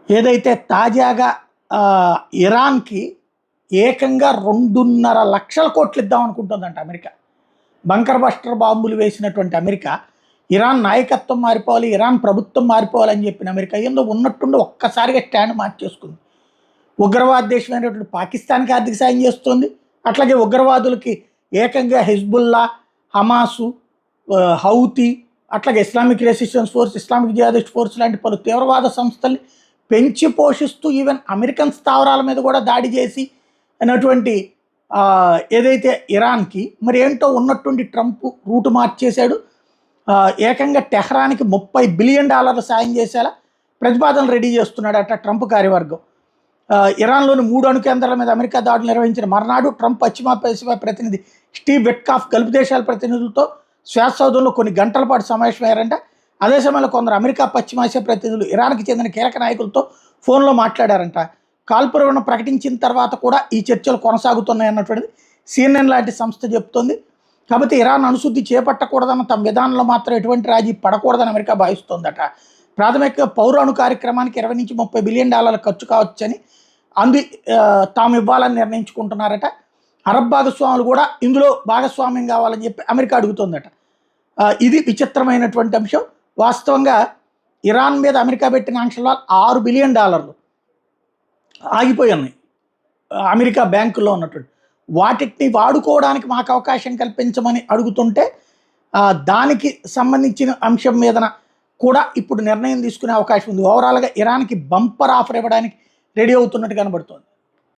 ఏదైతే తాజాగా ఇరాన్‌కి ఏకంగా 2.5 లక్షల కోట్లు ఇద్దాం అనుకుంటుందంట అమెరికా. బంకర్ బస్టర్ బాంబులు వేసినటువంటి అమెరికా, ఇరాన్ నాయకత్వం మారిపోవాలి, ఇరాన్ ప్రభుత్వం మారిపోవాలని చెప్పిన అమెరికా ఏందో ఉన్నట్టుండి ఒక్కసారిగా స్టాండ్ మార్చేసుకుంది. ఉగ్రవాద దేశమైనటువంటి పాకిస్తాన్‌కి ఆర్థిక సాయం చేస్తుంది. అట్లాగే ఉగ్రవాదులకి ఏకంగా హెజ్బుల్లా, హమాసు, హౌతీ, అట్లాగే Islamic resistance force, Islamic jihadist force లాంటి పలు తీవ్రవాద సంస్థల్ని పెంచి పోషిస్తూ ఈవెన్ అమెరికన్ స్థావరాల మీద కూడా దాడి చేసి అన్నటువంటి ఏదైతే ఇరాన్కి మరి ఏంటో ఉన్నట్టుండి ట్రంప్ రూటు మార్చేశాడు. ఏకంగా టెహ్రాన్కి $30 బిలియన్ సాయం చేసేలా ప్రతిపాదనలు రెడీ చేస్తున్నాడట ట్రంప్ కార్యవర్గం. ఇరాన్లోని 3 అణు కేంద్రాల మీద అమెరికా దాడులు నిర్వహించిన మర్నాడు ట్రంప్ పశ్చిమాసియా ప్రతినిధి స్టీవ్ విట్కాఫ్ గల్ఫ్ దేశాల ప్రతినిధులతో శ్వాసౌధంలో కొన్ని గంటల పాటు సమావేశమయ్యారంట. అదే సమయంలో కొందరు అమెరికా పశ్చిమాసియా ప్రతినిధులు ఇరాన్కి చెందిన కీలక నాయకులతో ఫోన్లో మాట్లాడారంట. కాల్పులను ప్రకటించిన తర్వాత కూడా ఈ చర్చలు కొనసాగుతున్నాయి అన్నటువంటిది సిఎన్ఎన్ లాంటి సంస్థ చెప్తోంది. కాబట్టి ఇరాన్ అణుశుద్ధి చేపట్టకూడదన్న తమ విధానంలో మాత్రం ఎటువంటి రాజీ పడకూడదని అమెరికా భావిస్తోందట. ప్రాథమిక పౌర అణు కార్యక్రమానికి $20 నుంచి $30 బిలియన్ ఖర్చు కావచ్చని తాము ఇవ్వాలని నిర్ణయించుకుంటున్నారట. అరబ్ భాగస్వాములు కూడా ఇందులో భాగస్వామ్యం కావాలని చెప్పి అమెరికా అడుగుతోందట. ఇది విచిత్రమైనటువంటి అంశం. వాస్తవంగా ఇరాన్ మీద అమెరికా పెట్టిన ఆంక్షల $6 బిలియన్ ఆగిపోయి ఉన్నాయి అమెరికా బ్యాంకుల్లో ఉన్నటువంటి. వాటిని వాడుకోవడానికి మాకు అవకాశం కల్పించమని అడుగుతుంటే దానికి సంబంధించిన అంశం మీదన కూడా ఇప్పుడు నిర్ణయం తీసుకునే అవకాశం ఉంది. ఓవరాల్గా ఇరాన్కి బంపర్ ఆఫర్ ఇవ్వడానికి రెడీ అవుతున్నట్టు కనబడుతోంది.